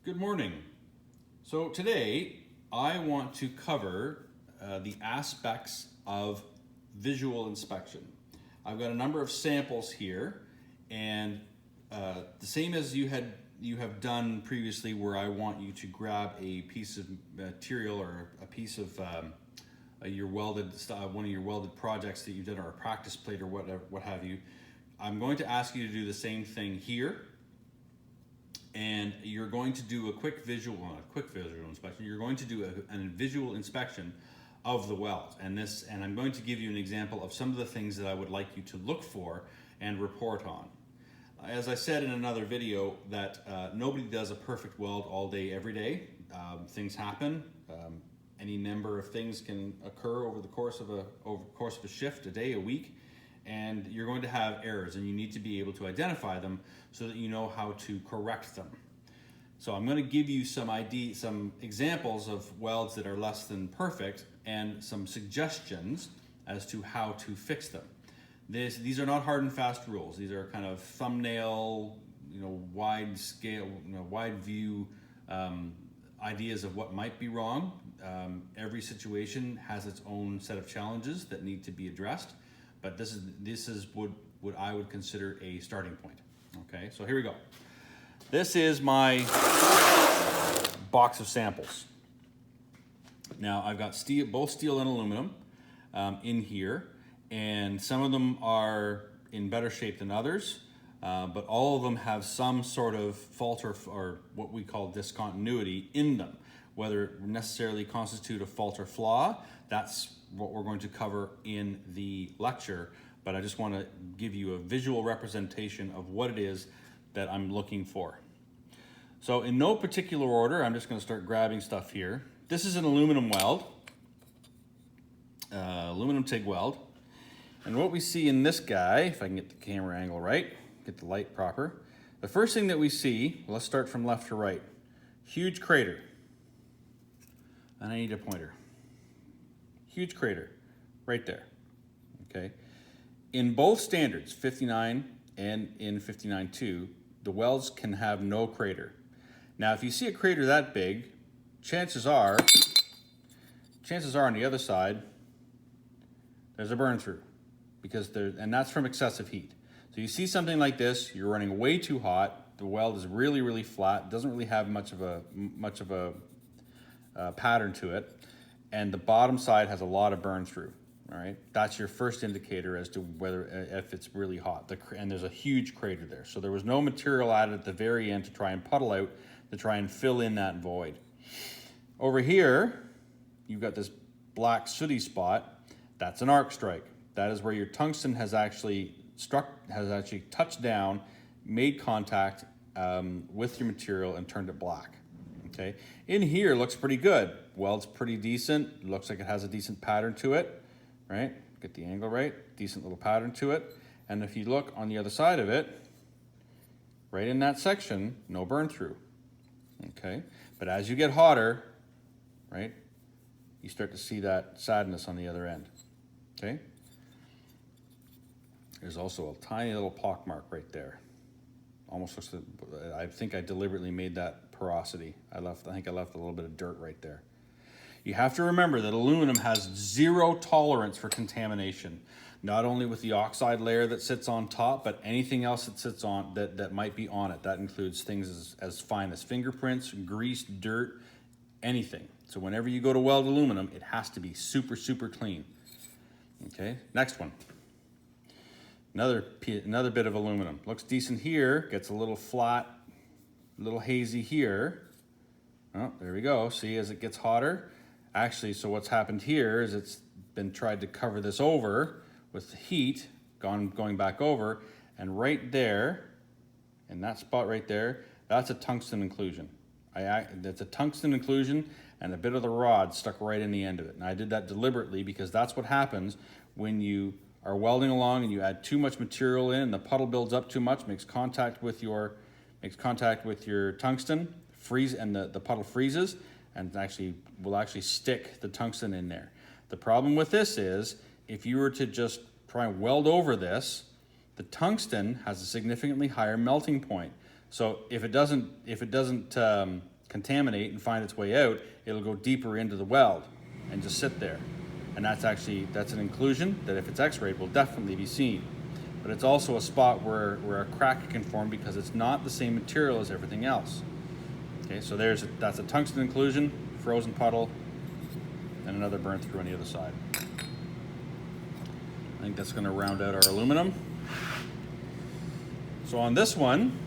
Good morning. So today I want to cover the aspects of visual inspection. I've got a number of samples here, and the same as you have done previously, where I want you to grab a piece of material or a piece of your welded one of your welded projects that you've done, or a practice plate or whatever, what have you. I'm going to ask you to do the same thing here. And you're going to do a quick visual inspection. You're going to do a visual inspection of the weld, and I'm going to give you an example of some of the things that I would like you to look for and report on. As I said in another video, that nobody does a perfect weld all day, every day. Things happen. Any number of things can occur over the course of a shift, a day, a week. And you're going to have errors, and you need to be able to identify them so that you know how to correct them. So I'm going to give you some examples of welds that are less than perfect and some suggestions as to how to fix them. These are not hard and fast rules. These are kind of thumbnail, wide scale, wide view ideas of what might be wrong. Every situation has its own set of challenges that need to be addressed. But this is what I would consider a starting point. Okay, so here we go. This is my box of samples. Now I've got both steel and aluminum in here, and some of them are in better shape than others, but all of them have some sort of fault or what we call discontinuity in them. Whether it necessarily constitute a fault or flaw, that's what we're going to cover in the lecture, but I just want to give you a visual representation of what it is that I'm looking for. So in no particular order, I'm just going to start grabbing stuff here. This is an aluminum weld, aluminum TIG weld, and what we see in this guy, if I can get the camera angle right, get the light proper, the first thing that we see, let's start from left to right, huge crater, and I need a pointer. Huge crater right there, okay? In both standards, 59 and in 59.2, the welds can have no crater. Now, if you see a crater that big, chances are on the other side, there's a burn through, and that's from excessive heat. So you see something like this, you're running way too hot, the weld is really, really flat, doesn't really have much of a pattern to it, and the bottom side has a lot of burn through. All right, that's your first indicator as to if it's really hot. And there's a huge crater there, so there was no material added at the very end to try and puddle out, to try and fill in that void. Over here, you've got this black sooty spot. That's an arc strike. That is where your tungsten has actually touched down, made contact with your material, and turned it black. Okay, in here looks pretty good. Weld's pretty decent. Looks like it has a decent pattern to it, right? Get the angle right. Decent little pattern to it. And if you look on the other side of it, right in that section, no burn through. Okay, but as you get hotter, right, you start to see that sadness on the other end. Okay. There's also a tiny little pock mark right there. Almost looks like, I think I deliberately made that porosity. I think I left a little bit of dirt right there. You have to remember that aluminum has zero tolerance for contamination, not only with the oxide layer that sits on top, but anything else that sits on that might be on it. That includes things as fine as fingerprints, grease, dirt, anything. So whenever you go to weld aluminum, it has to be super, super clean. Okay, next one. Another bit of aluminum. Looks decent here, gets a little flat, a little hazy here. Oh, there we go. See, as it gets hotter. Actually, so what's happened here is it's been tried to cover this over with the heat, going back over, and right there, in that spot right there, that's a tungsten inclusion. That's a tungsten inclusion, and a bit of the rod stuck right in the end of it. And I did that deliberately because that's what happens when you are welding along and you add too much material in and the puddle builds up too much, makes contact with your tungsten, and the puddle freezes and will actually stick the tungsten in there. The problem with this is if you were to just try and weld over this, the tungsten has a significantly higher melting point. So if it doesn't contaminate and find its way out, it'll go deeper into the weld and just sit there. And that's an inclusion that if it's x-rayed will definitely be seen. But it's also a spot where a crack can form because it's not the same material as everything else. Okay, so that's a tungsten inclusion, frozen puddle, and another burn through on the other side. I think that's going to round out our aluminum. So on this one,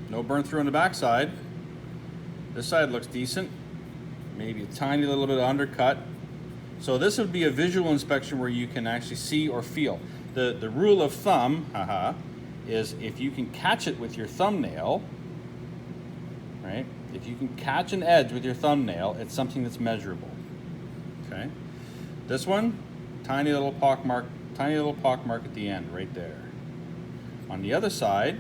no burn through on the back side. This side looks decent. Maybe a tiny little bit of undercut. So this would be a visual inspection where you can actually see or feel. The rule of thumb, is if you can catch it with your thumbnail, right? If you can catch an edge with your thumbnail, it's something that's measurable. Okay. This one, tiny little pock mark at the end, right there. On the other side,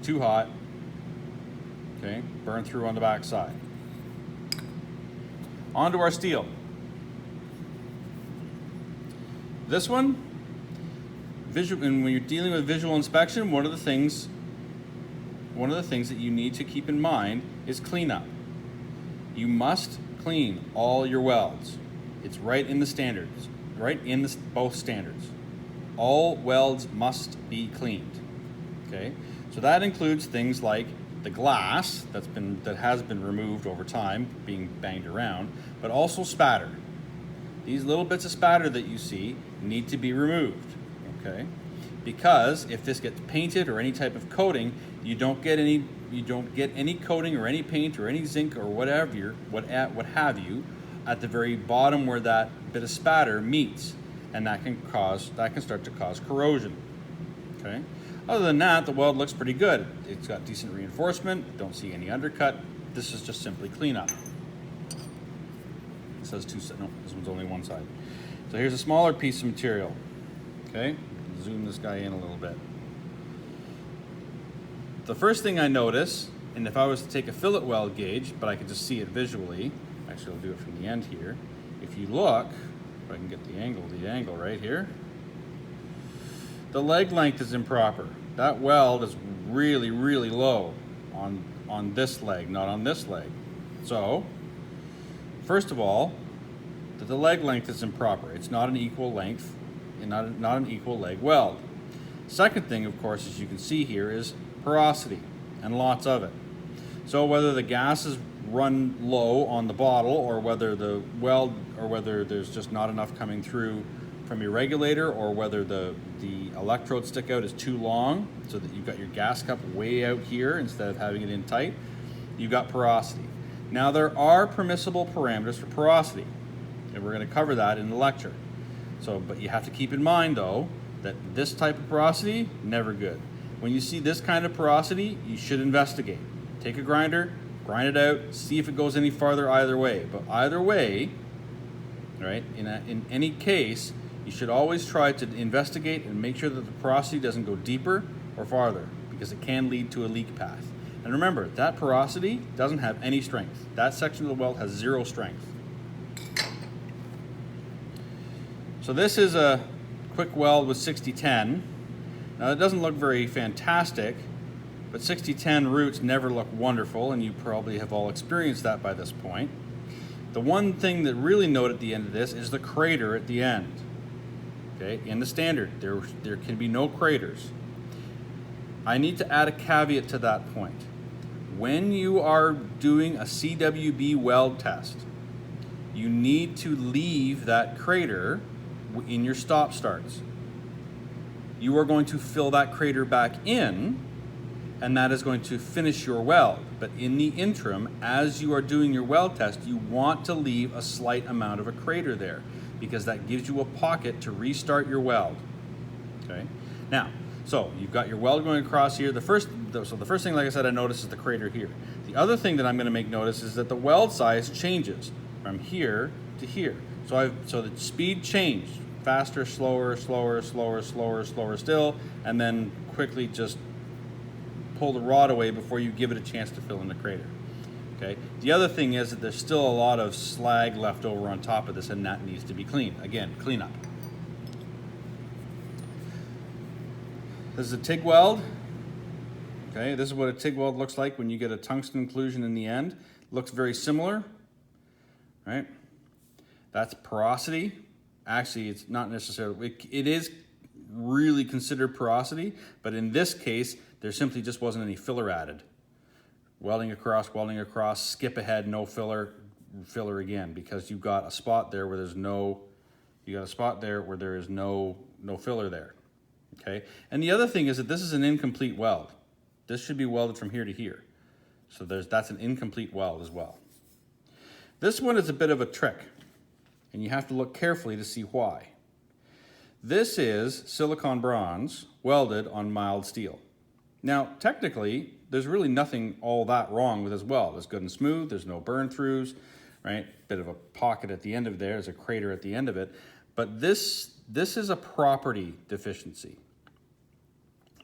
too hot. Okay, burn through on the back side. On to our steel. This one, and when you're dealing with visual inspection, one of the things that you need to keep in mind is cleanup. You must clean all your welds. It's right in the standards, both standards. All welds must be cleaned. Okay, so that includes things like the glass that has been removed over time, being banged around, but also spatter. These little bits of spatter that you see need to be removed, okay? Because if this gets painted or any type of coating, you don't get any coating or any paint or any zinc or what have you at the very bottom where that bit of spatter meets, and that can start to cause corrosion. Okay. Other than that, the weld looks pretty good. It's got decent reinforcement. Don't see any undercut. This is just simply cleanup. It says two sides. No, this one's only one side. So here's a smaller piece of material. Okay, zoom this guy in a little bit. The first thing I notice, and if I was to take a fillet weld gauge, but I could just see it visually, actually I'll do it from the end here. If you look, if I can get the angle right here, the leg length is improper. That weld is really, really low on this leg, not on this leg. So, first of all, the leg length is improper. It's not an equal length and not an equal leg weld. Second thing, of course, as you can see here, is porosity, and lots of it. So whether the gases run low on the bottle, or whether there's just not enough coming through from your regulator, or whether the electrode stick out is too long so that you've got your gas cup way out here instead of having it in tight, you've got porosity. Now there are permissible parameters for porosity, and we're going to cover that in the lecture. So, but you have to keep in mind though that this type of porosity, never good. When you see this kind of porosity, you should investigate. Take a grinder, grind it out, see if it goes any farther either way. But either way, right, in any case, you should always try to investigate and make sure that the porosity doesn't go deeper or farther, because it can lead to a leak path. And remember, that porosity doesn't have any strength. That section of the weld has zero strength. So this is a quick weld with 6010. Now it doesn't look very fantastic, but 6010 roots never look wonderful, and you probably have all experienced that by this point. The one thing that really note at the end of this is the crater at the end. Okay, in the standard, there can be no craters. I need to add a caveat to that point. When you are doing a CWB weld test, you need to leave that crater in your stop starts. You are going to fill that crater back in, and that is going to finish your weld. But in the interim, as you are doing your weld test, you want to leave a slight amount of a crater there, because that gives you a pocket to restart your weld. Okay. Now, so you've got your weld going across here. The first thing, like I said, I noticed is the crater here. The other thing that I'm going to make notice is that the weld size changes from here to here. So the speed changed. Faster, slower, slower, slower, slower, slower still, and then quickly just pull the rod away before you give it a chance to fill in the crater. Okay. The other thing is that there's still a lot of slag left over on top of this, and that needs to be cleaned. Again, clean up. This is a TIG weld. Okay, this is what a TIG weld looks like when you get a tungsten inclusion in the end. Looks very similar, right? That's porosity. Actually, it's not necessarily, it is really considered porosity, but in this case, there simply just wasn't any filler added. Welding across, skip ahead, no filler, filler again, because you've got a spot there where there's no, there is no filler there, okay? And the other thing is that this is an incomplete weld. This should be welded from here to here. So that's an incomplete weld as well. This one is a bit of a trick, and you have to look carefully to see why. This is silicon bronze welded on mild steel. Now, technically, there's really nothing all that wrong with this weld. It's good and smooth, there's no burn throughs, right? Bit of a pocket at the end of there, there's a crater at the end of it. But this is a property deficiency.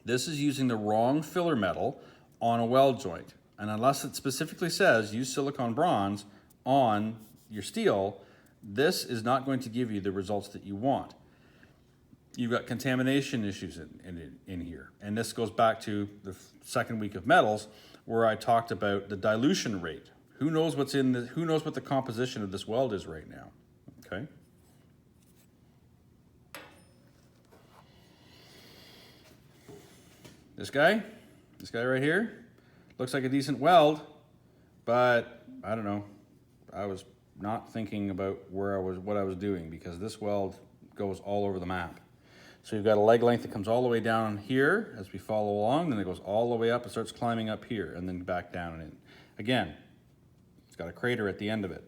This is using the wrong filler metal on a weld joint. And unless it specifically says use silicon bronze on your steel, this is not going to give you the results that you want. You've got contamination issues in here. And this goes back to the second week of metals where I talked about the dilution rate. Who knows what the composition of this weld is right now, okay? This guy right here, looks like a decent weld, but I don't know. I was not thinking about what I was doing, because this weld goes all over the map. So you've got a leg length that comes all the way down here as we follow along, then it goes all the way up and starts climbing up here and then back down and in. Again, it's got a crater at the end of it.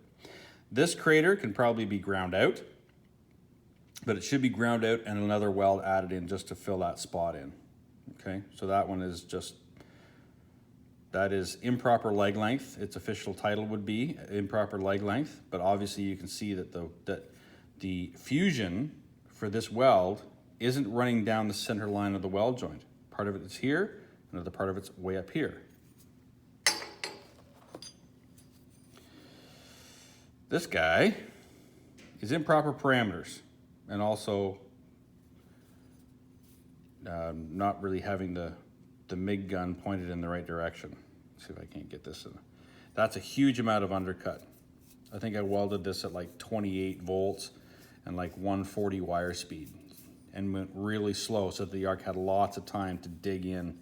This crater can probably be ground out, but it should be ground out and another weld added in just to fill that spot in. Okay, so that one is that is improper leg length. Its official title would be improper leg length, but obviously you can see that the fusion for this weld isn't running down the center line of the weld joint. Part of it is here, another part of it's way up here. This guy is improper parameters, and also not really having the MIG gun pointed in the right direction. Let's see if I can't get this in. That's a huge amount of undercut. I think I welded this at like 28 volts and like 140 wire speed, and went really slow so that the arc had lots of time to dig in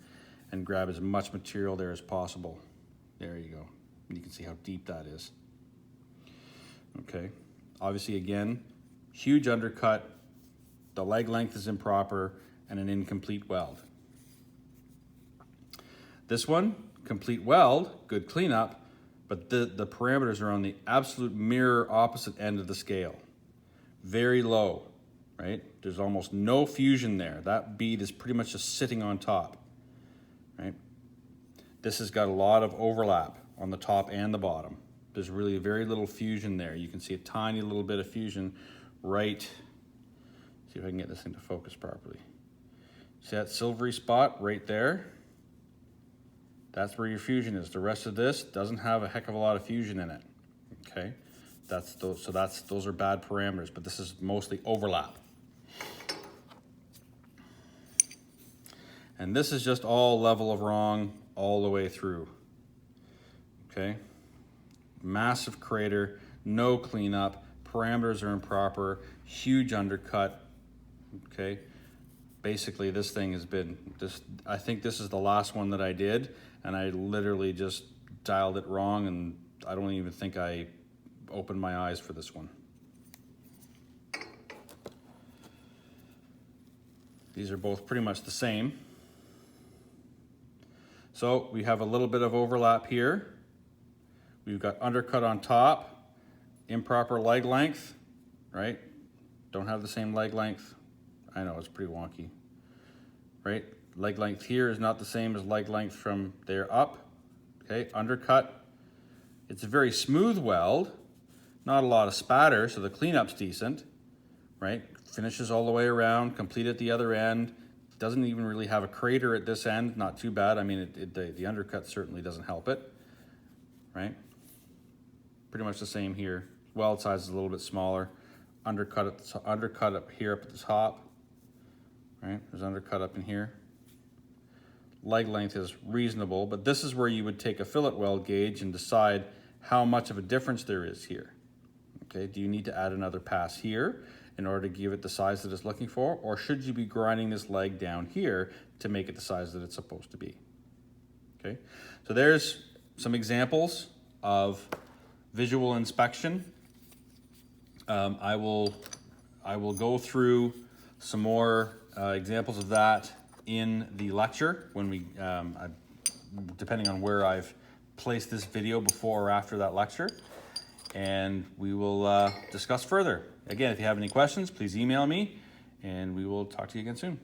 and grab as much material there as possible. There you go. You can see how deep that is. Okay, obviously again, huge undercut, the leg length is improper, and an incomplete weld. This one, complete weld, good cleanup, but the parameters are on the absolute mirror opposite end of the scale. Very low, right? There's almost no fusion there. That bead is pretty much just sitting on top, right? This has got a lot of overlap on the top and the bottom. There's really very little fusion there. You can see a tiny little bit of fusion right, see if I can get this thing to focus properly. See that silvery spot right there? That's where your fusion is. The rest of this doesn't have a heck of a lot of fusion in it, okay? Those are bad parameters, but this is mostly overlap. And this is just all level of wrong all the way through, okay? Massive crater, no cleanup, parameters are improper, huge undercut, okay? Basically, this thing has been, I think this is the last one that I did, and I literally just dialed it wrong, and I don't even think I opened my eyes for this one. These are both pretty much the same. So we have a little bit of overlap here. We've got undercut on top, improper leg length, right? Don't have the same leg length. I know, it's pretty wonky, right? Leg length here is not the same as leg length from there up, okay? Undercut. It's a very smooth weld, not a lot of spatter, so the cleanup's decent, right? Finishes all the way around, complete at the other end. Doesn't even really have a crater at this end, not too bad. I mean, the undercut certainly doesn't help it, right? Pretty much the same here. Weld size is a little bit smaller. Undercut up here up at the top, right? There's undercut up in here. leg length is reasonable, but this is where you would take a fillet weld gauge and decide how much of a difference there is here. Okay, do you need to add another pass here in order to give it the size that it's looking for, or should you be grinding this leg down here to make it the size that it's supposed to be? Okay, so there's some examples of visual inspection. I will go through some more examples of that in the lecture when we, depending on where I've placed this video before or after that lecture, and we will discuss further. Again, if you have any questions, please email me, and we will talk to you again soon.